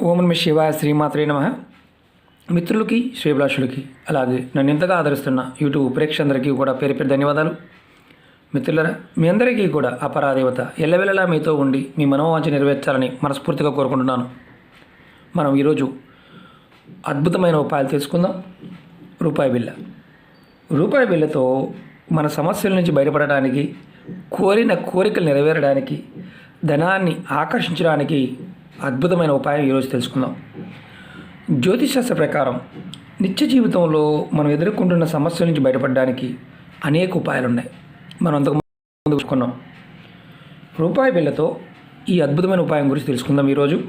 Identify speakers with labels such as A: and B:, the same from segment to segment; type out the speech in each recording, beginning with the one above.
A: ఓం నమః శివాయ శ్రీమాత్రే నమః. మిత్రులకి శ్రేభిలాషులకి అలాగే నన్ను ఎంతగా ఆదరిస్తున్న యూట్యూబ్ ప్రేక్షకులందరికీ కూడా పేరు పేరు ధన్యవాదాలు. మిత్రులరా, మీ అందరికీ కూడా ఆ పరాదేవత ఎల్లవెల్లలా మీతో ఉండి మీ మనోవాంఛ నెరవేర్చాలని మనస్ఫూర్తిగా కోరుకుంటున్నాను. మనం ఈరోజు అద్భుతమైన ఉపాయాలు తెలుసుకుందాం. రూపాయి బిళ్ళ. రూపాయి బిళ్ళతో మన సమస్యల నుంచి బయటపడడానికి, కోరిన కోరికలు నెరవేరడానికి, ధనాన్ని ఆకర్షించడానికి అద్భుతమైన ఉపాయం ఈరోజు తెలుసుకుందాం. జ్యోతిషశాస్త్ర ప్రకారం నిత్య జీవితంలో మనం ఎదుర్కొంటున్న సమస్యల నుంచి బయటపడడానికి అనేక ఉపాయాలు ఉన్నాయి. మనం అంతకుముందు చూసుకున్నాం. రూపాయి బిళ్ళతో ఈ అద్భుతమైన ఉపాయం గురించి తెలుసుకుందాం ఈరోజు.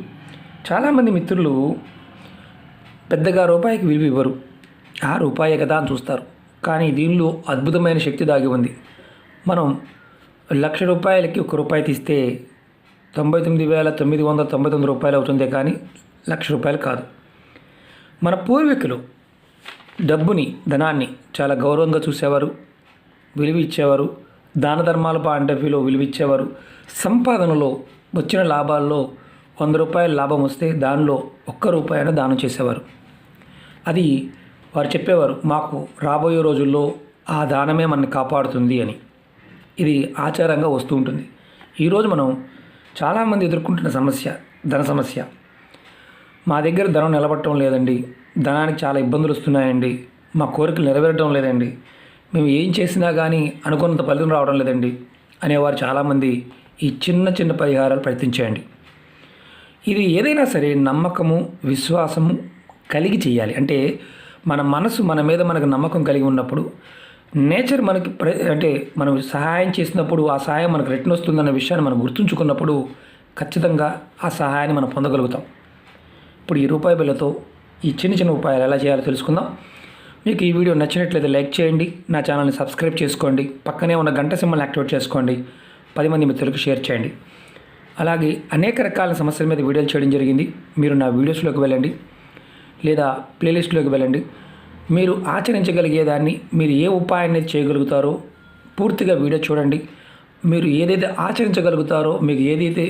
A: చాలామంది మిత్రులు పెద్దగా రూపాయికి విలువ ఇవ్వరు, ఆ రూపాయే కదా అని చూస్తారు. కానీ దీనిలో అద్భుతమైన శక్తి దాగి ఉంది. మనం ₹1,00,000కి ₹1 తీస్తే 99,999 రూపాయలు అవుతుందే కానీ ₹1,00,000 కాదు. మన పూర్వీకులు డబ్బుని, ధనాన్ని చాలా గౌరవంగా చూసేవారు, విలువ ఇచ్చేవారు. దాన ధర్మాల పాయింట్ విలువ ఇచ్చేవారు. సంపాదనలో వచ్చిన లాభాల్లో ₹100 లాభం వస్తే దానిలో ₹1 దానం చేసేవారు. అది వారు చెప్పేవారు, మాకు రాబోయే రోజుల్లో ఆ దానమే మనల్ని కాపాడుతుంది అని. ఇది ఆచారంగా వస్తూ ఉంటుంది. ఈరోజు మనం చాలామంది ఎదుర్కొంటున్న సమస్య ధన సమస్య. మా దగ్గర ధనం నిలబడటం లేదండి, ధనానికి చాలా ఇబ్బందులు వస్తున్నాయండి, మా కోరికలు నెరవేరడం లేదండి, మేము ఏం చేసినా కానీ అనుకున్నంత ఫలితం రావడం లేదండి అనేవారు చాలామంది ఈ చిన్న చిన్న పరిహారాలు ప్రయత్నించేయండి. ఇది ఏదైనా సరే నమ్మకము, విశ్వాసము కలిగి చేయాలి. అంటే మన మనసు మన మీద మనకు నమ్మకం కలిగి ఉన్నప్పుడు, నేచర్ మనకి అంటే మనం సహాయం చేసినప్పుడు ఆ సహాయం మనకు రిటర్న్ వస్తుందన్న విషయాన్ని మనం గుర్తుంచుకున్నప్పుడు ఖచ్చితంగా ఆ సహాయాన్ని మనం పొందగలుగుతాం. ఇప్పుడు ఈ రూపాయి బిళ్ళతో ఈ చిన్న చిన్న ఉపాయాలు ఎలా చేయాలో తెలుసుకుందాం. మీకు ఈ వీడియో నచ్చినట్లయితే లైక్ చేయండి, నా ఛానల్ని సబ్స్క్రైబ్ చేసుకోండి, పక్కనే ఉన్న గంట సింబల్ని యాక్టివేట్ చేసుకోండి, 10 మంది మిత్రులకు షేర్ చేయండి. అలాగే అనేక రకాల సమస్యల మీద వీడియోలు చేయడం జరిగింది. మీరు నా వీడియోస్లోకి వెళ్ళండి లేదా ప్లేలిస్ట్లోకి వెళ్ళండి. మీరు ఆచరించగలిగేదాన్ని, మీరు ఏ ఉపాయాన్ని చేయగలుగుతారో పూర్తిగా వీడియో చూడండి. మీరు ఏదైతే ఆచరించగలుగుతారో, మీకు ఏదైతే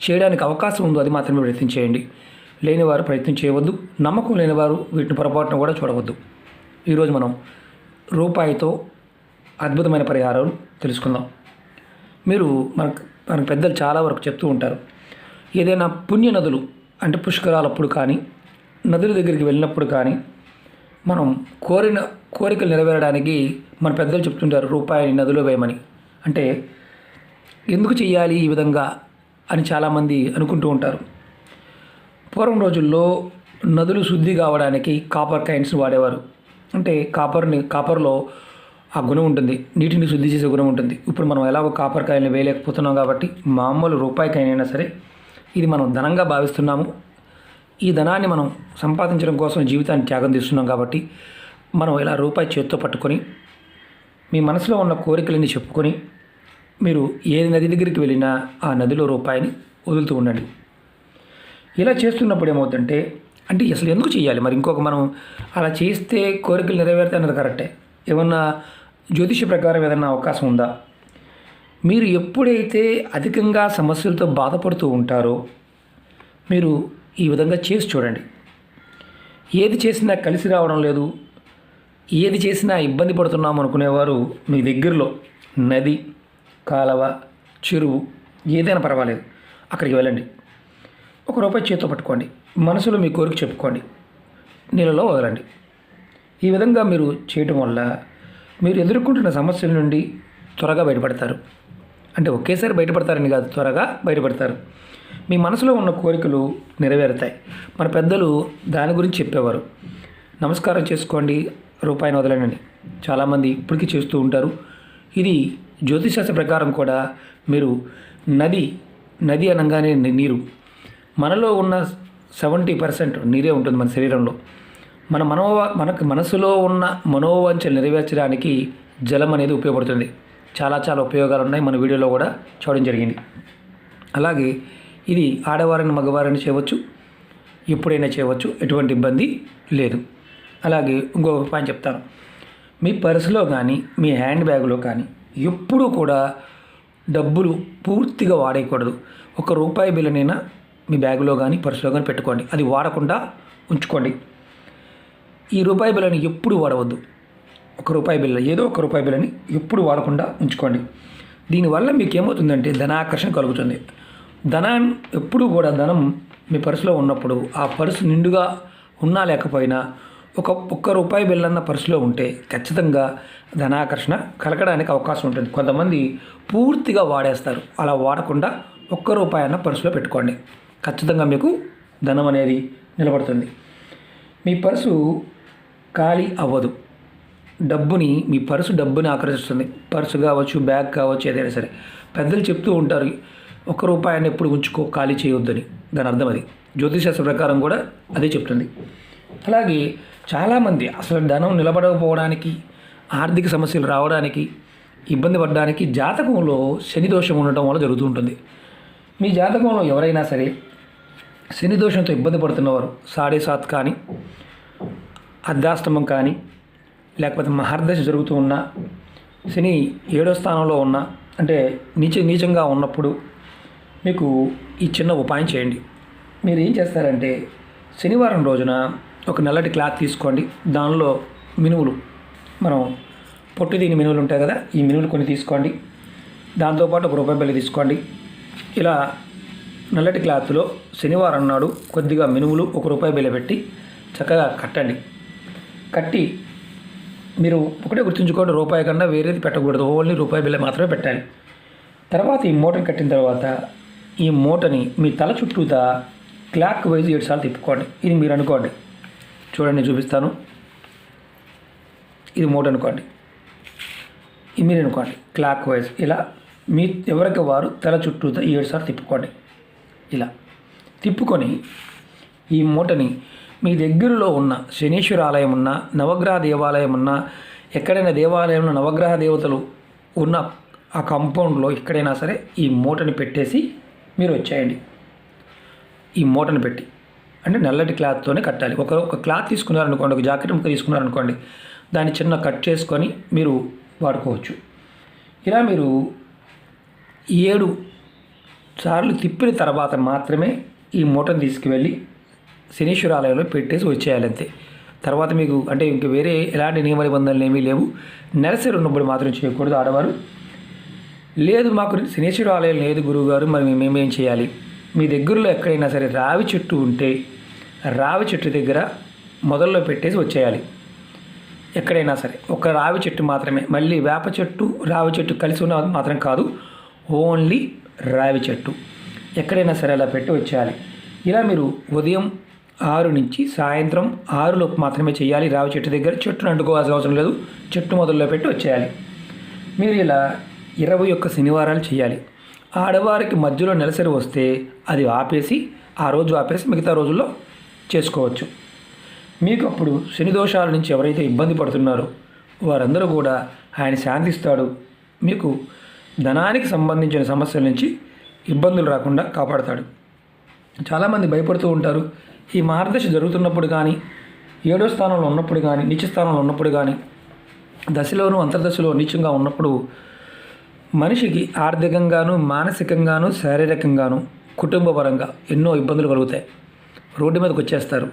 A: చేయడానికి అవకాశం ఉందో అది మాత్రమే ప్రయత్నం చేయండి. లేనివారు ప్రయత్నం చేయవద్దు. నమ్మకం లేనివారు వీటిని పొరపాటున కూడా చూడవద్దు. ఈరోజు మనం రూపాయితో అద్భుతమైన పరిహారాలు తెలుసుకుందాం. మీరు మనకు పెద్దలు చాలా వరకు చెప్తూ ఉంటారు, ఏదైనా పుణ్య నదులు అంటే పుష్కరాలప్పుడు కానీ, నదుల దగ్గరికి వెళ్ళినప్పుడు కానీ మనం కోరిన కోరికలు నెరవేరడానికి మన పెద్దలు చెప్తుంటారు రూపాయిని నదిలో వేయమని. అంటే ఎందుకు చెయ్యాలి ఈ విధంగా అని చాలామంది అనుకుంటూ ఉంటారు. పూర్వం రోజుల్లో నదులు శుద్ధి కావడానికి కాపర్ కాయిన్స్ వాడేవారు. అంటే కాపర్లో ఆ గుణం ఉంటుంది, నీటిని శుద్ధి చేసే గుణం ఉంటుంది. ఇప్పుడు మనం ఎలాగో కాపర్ కాయిన్లు వేయలేకపోతున్నాం కాబట్టి మామూలు రూపాయి కాయిన్ అయినా సరే ఇది మనం ధనంగా భావిస్తున్నాము. ఈ ధనాన్ని మనం సంపాదించడం కోసం జీవితాన్ని త్యాగం తీస్తున్నాం కాబట్టి మనం ఇలా రూపాయి చేత్తో పట్టుకొని మీ మనసులో ఉన్న కోరికలని చెప్పుకొని మీరు ఏ నది దగ్గరికి వెళ్ళినా ఆ నదిలో రూపాయిని వదులుతూ ఉండండి. ఇలా చేస్తున్నప్పుడు ఏమవుతుందంటే, అంటే అసలు ఎందుకు చేయాలి మరి? ఇంకొక మనం అలా చేస్తే కోరికలు నెరవేరుతాయి అన్నది కరెక్టే. ఏమన్నా జ్యోతిష ప్రకారం ఏదైనా అవకాశం ఉందా? మీరు ఎప్పుడైతే అధికంగా సమస్యలతో బాధపడుతూ ఉంటారో మీరు ఈ విధంగా చేసి చూడండి. ఏది చేసినా కలిసి రావడం లేదు, ఏది చేసినా ఇబ్బంది పడుతున్నాము అనుకునేవారు మీ దగ్గరలో నది, కాలవ, చెరువు ఏదైనా పర్వాలేదు, అక్కడికి వెళ్ళండి. ₹1 చేతితో పట్టుకోండి, మనసులో మీ కోరిక చెప్పుకోండి, నీళ్ళలో వదలండి. ఈ విధంగా మీరు చేయటం వల్ల మీరు ఎదుర్కొంటున్న సమస్యల నుండి త్వరగా బయటపడతారు. అంటే ఒకేసారి బయటపడతారని కాదు, త్వరగా బయటపడతారు. మీ మనసులో ఉన్న కోరికలు నెరవేరుతాయి. మన పెద్దలు దాని గురించి చెప్పేవారు. నమస్కారం చేసుకోండి, రూపాయిని వదలండి. చాలామంది ఇప్పటికీ చేస్తూ ఉంటారు. ఇది జ్యోతిషశాస్త్ర ప్రకారం కూడా మీరు నది అనగానే నీరు, మనలో ఉన్న 70% నీరే ఉంటుంది మన శరీరంలో. మనకు మనసులో ఉన్న మనోవాంఛలు నెరవేర్చడానికి జలం అనేది ఉపయోగపడుతుంది. చాలా ఉపయోగాలు ఉన్నాయి, మన వీడియోలో కూడా చూడడం జరిగింది. అలాగే ఇది ఆడవారిని మగవారిని చేయవచ్చు, ఎప్పుడైనా చేయవచ్చు, ఎటువంటి ఇబ్బంది లేదు. అలాగే ఇంకొక ఉపాయం చెప్తాను. మీ పర్సులో కానీ మీ హ్యాండ్ బ్యాగ్లో కానీ ఎప్పుడూ కూడా డబ్బులు పూర్తిగా వాడేయకూడదు. ₹1 బిళ్ళనైనా మీ బ్యాగులో కానీ పర్సులో కానీ పెట్టుకోండి. అది వాడకుండా ఉంచుకోండి. ఈ రూపాయి బిల్లని ఎప్పుడు వాడవద్దు. ఏదో ఒక రూపాయి బిల్లని ఎప్పుడు వాడకుండా ఉంచుకోండి. దీనివల్ల మీకు ఏమవుతుందంటే ధనాకర్షణ కలుగుతుంది. ఎప్పుడు కూడా ధనం మీ పర్సులో ఉన్నప్పుడు ఆ పర్సు నిండుగా ఉన్నా లేకపోయినా ఒక్క రూపాయి బిల్లన్న పర్సులో ఉంటే ఖచ్చితంగా ధనాకర్షణ కలగడానికి అవకాశం ఉంటుంది. కొంతమంది పూర్తిగా వాడేస్తారు. అలా వాడకుండా ఒక్క రూపాయి అన్న పర్సులో పెట్టుకోండి. ఖచ్చితంగా మీకు ధనం అనేది నిలబడుతుంది. మీ పర్సు ఖాళీ అవ్వదు. మీ పర్సు డబ్బుని ఆకర్షిస్తుంది. పర్సు కావచ్చు, బ్యాగ్ కావచ్చు, ఏదైనా సరే. పెద్దలు చెప్తూ ఉంటారు, ఒక్క రూపాయిని ఎప్పుడు ఉంచుకో, ఖాళీ చేయొద్దని. దాని అర్థం అది. జ్యోతిషశాస్త్ర ప్రకారం కూడా అదే చెప్తుంది. అలాగే చాలామంది అసలు ధనం నిలబడకపోవడానికి, ఆర్థిక సమస్యలు రావడానికి, ఇబ్బంది పడడానికి జాతకంలో శని దోషం ఉండటం వల్ల జరుగుతూ ఉంటుంది. మీ జాతకంలో ఎవరైనా సరే శని దోషంతో ఇబ్బంది పడుతున్నవారు, 7.5 కానీ, అర్ధాష్టమం కానీ, లేకపోతే మహర్దశ జరుగుతూ ఉన్న, శని 7వ స్థానంలో ఉన్న, అంటే నీచంగా ఉన్నప్పుడు మీకు ఈ చిన్న ఉపాయం చేయండి. మీరు ఏం చేస్తారంటే శనివారం రోజున ఒక నల్లటి క్లాత్ తీసుకోండి. దానిలో మినువులు, మనం పొట్టు దీని మినువులు ఉంటాయి కదా, ఈ మినువులు కొన్ని తీసుకోండి. దాంతోపాటు ఒక రూపాయి బిళ్ళ తీసుకోండి. ఇలా నల్లటి క్లాత్లో శనివారం నాడు కొద్దిగా మినువులు, ఒక రూపాయి బిళ్ళ పెట్టి చక్కగా కట్టండి. కట్టి మీరు ఒకటే గుర్తుంచుకోండి, రూపాయి కన్నా వేరేది పెట్టకూడదు. ఓన్లీ రూపాయి బిళ్ళ మాత్రమే పెట్టాలి. తర్వాత ఈ మూటను కట్టిన తర్వాత ఈ మూటని మీ తల చుట్టూతా క్లాక్ వైజ్ 7 సార్లు తిప్పుకోండి. ఇది మీరు అనుకోండి. చూడండి, చూపిస్తాను. ఇది మూట అనుకోండి, ఇది మీరు అనుకోండి. క్లాక్ వైజ్ ఇలా మీ ఎవరికి వారు తల చుట్టూతా 7 సార్లు తిప్పుకోండి. ఇలా తిప్పుకొని ఈ మూటని మీ దగ్గరలో ఉన్న శనీశ్వర ఆలయం ఉన్నా, నవగ్రహ దేవాలయం ఉన్నా, ఎక్కడైనా దేవాలయంలో నవగ్రహ దేవతలు ఉన్న ఆ కాంపౌండ్లో ఎక్కడైనా సరే ఈ మూటని పెట్టేసి మీరు వచ్చేయండి. ఈ మూటను పెట్టి, అంటే నల్లటి క్లాత్తోనే కట్టాలి. ఒక క్లాత్ తీసుకున్నారనుకోండి, ఒక జాకెట్ ముక్క తీసుకున్నారనుకోండి, దాన్ని చిన్న కట్ చేసుకొని మీరు వాడుకోవచ్చు. ఇలా మీరు 7 సార్లు తిప్పిన తర్వాత మాత్రమే ఈ మూటను తీసుకువెళ్ళి శనీశ్వర ఆలయంలో పెట్టేసి వచ్చేయాలి అంతే. తర్వాత మీకు అంటే ఇంక వేరే ఎలాంటి నియమ నిబంధనలు ఏమీ లేవు. నెలసరి ఉన్నప్పుడు మాత్రం చేయకూడదు ఆడవారు. లేదు మాకు శనీశ్వర ఆలయం లేదు గురువుగారు, మరి మేమేం చేయాలి? మీ దగ్గరలో ఎక్కడైనా సరే రావి చెట్టు ఉంటే రావి చెట్టు దగ్గర మొదల్లో పెట్టేసి వచ్చేయాలి. ఎక్కడైనా సరే ఒక రావి చెట్టు మాత్రమే, మళ్ళీ వేప చెట్టు రావి చెట్టు కలిసి ఉన్న మాత్రం కాదు, ఓన్లీ రావి చెట్టు ఎక్కడైనా సరే అలా పెట్టి వచ్చేయాలి. ఇలా మీరు ఉదయం 6 నుంచి సాయంత్రం 6 లోపు మాత్రమే చేయాలి. రావి చెట్టు దగ్గర చెట్టును అంటుకోవాల్సిన అవసరం లేదు. చెట్టు మొదల్లో పెట్టి వచ్చేయాలి. మీరు ఇలా 21 శనివారాలు చేయాలి. ఆడవారికి మధ్యలో నెలసరి వస్తే అది ఆపేసి, ఆ రోజు ఆపేసి మిగతా రోజుల్లో చేసుకోవచ్చు. మీకు అప్పుడు శని దోషాల నుంచి ఎవరైతే ఇబ్బంది పడుతున్నారో వారందరూ కూడా ఆయన శాంతిస్తాడు. మీకు ధనానికి సంబంధించిన సమస్యల నుంచి ఇబ్బందులు రాకుండా కాపాడతాడు. చాలామంది భయపడుతూ ఉంటారు. ఈ మహర్దశ జరుగుతున్నప్పుడు కానీ, 7వ స్థానంలో ఉన్నప్పుడు కానీ, నీచ స్థానంలో ఉన్నప్పుడు కానీ, దశలోనూ అంతర్దశలో నీచంగా ఉన్నప్పుడు మనిషికి ఆర్థికంగాను, మానసికంగాను, శారీరకంగాను, కుటుంబపరంగా ఎన్నో ఇబ్బందులు కలుగుతాయి. రోడ్డు మీదకి వచ్చేస్తారు,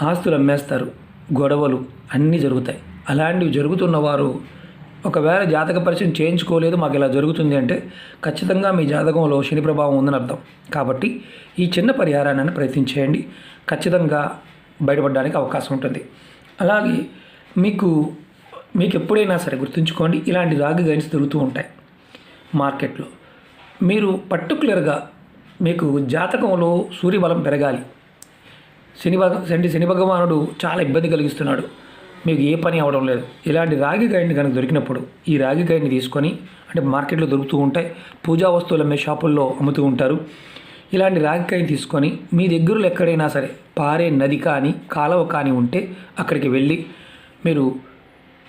A: ఆస్తులు అమ్మేస్తారు, గొడవలు అన్నీ జరుగుతాయి. అలాంటివి జరుగుతున్న వారు ఒకవేళ జాతక పరిచయం చేయించుకోలేదు, మాకు ఇలా జరుగుతుంది అంటే ఖచ్చితంగా మీ జాతకంలో శని ప్రభావం ఉందని అర్థం. కాబట్టి ఈ చిన్న పరిహారాన్ని ప్రయత్నించేయండి, ఖచ్చితంగా బయటపడడానికి అవకాశం ఉంటుంది. అలాగే మీకు ఎప్పుడైనా సరే గుర్తుంచుకోండి, ఇలాంటి రాగి గైన్స్ దొరుకుతూ ఉంటాయి మార్కెట్లో. మీరు పర్టికులర్గా మీకు జాతకంలో సూర్యబలం పెరగాలి, శని భగవానుడు చాలా ఇబ్బంది కలిగిస్తున్నాడు, మీకు ఏ పని అవడం లేదు, ఇలాంటి రాగి గైడ్ని కనుక దొరికినప్పుడు ఈ రాగి గైడ్ని తీసుకొని, అంటే మార్కెట్లో దొరుకుతూ ఉంటాయి, పూజా వస్తువులు అమ్మే షాపుల్లో అమ్ముతూ ఉంటారు. ఇలాంటి రాగి గైడ్ని తీసుకొని మీ దగ్గరలో ఎక్కడైనా సరే పారే నది కానీ కాలువ కానీ ఉంటే అక్కడికి వెళ్ళి మీరు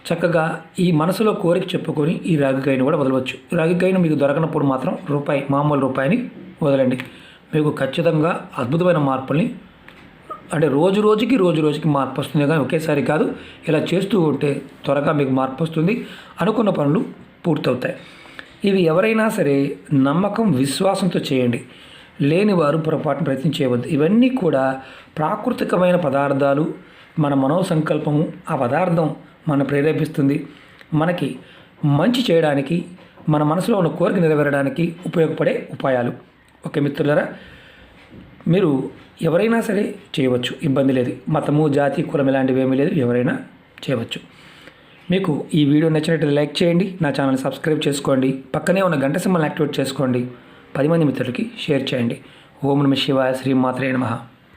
A: చక్కగా ఈ మనసులో కోరిక చెప్పుకొని ఈ రాగి గైడ్ని కూడా వదలవచ్చు. రాగి గైడ్ని మీకు దొరకనప్పుడు మాత్రం మామూలు రూపాయిని వదలండి. మీకు ఖచ్చితంగా అద్భుతమైన మార్పుల్ని, అంటే రోజు రోజుకి మార్పు వస్తుంది, కానీ ఒకేసారి కాదు. ఇలా చేస్తూ ఉంటే త్వరగా మీకు మార్పు వస్తుంది, అనుకున్న పనులు పూర్తవుతాయి. ఇవి ఎవరైనా సరే నమ్మకం, విశ్వాసంతో చేయండి. లేనివారు పొరపాటున ప్రయత్నం చేయవద్దు. ఇవన్నీ కూడా ప్రాకృతికమైన పదార్థాలు. మన మనోసంకల్పము ఆ పదార్థం మన ప్రేరేపిస్తుంది. మనకి మంచి చేయడానికి, మన మనసులో ఉన్న కోరిక నెరవేరడానికి ఉపయోగపడే ఉపాయాలు. ఓకే మిత్రులారా, మీరు ఎవరైనా సరే చేయవచ్చు, ఇబ్బంది లేదు. మతము, జాతి, కులం ఇలాంటివి ఏమీ లేదు, ఎవరైనా చేయవచ్చు. మీకు ఈ వీడియో నచ్చినట్లయితే లైక్ చేయండి, నా ఛానల్ సబ్స్క్రైబ్ చేసుకోండి, పక్కనే ఉన్న గంట సింబల్ని యాక్టివేట్ చేసుకోండి, 10 మంది మిత్రులకి షేర్ చేయండి. ఓం నమః శివాయ. శ్రీమాత్రే నమః.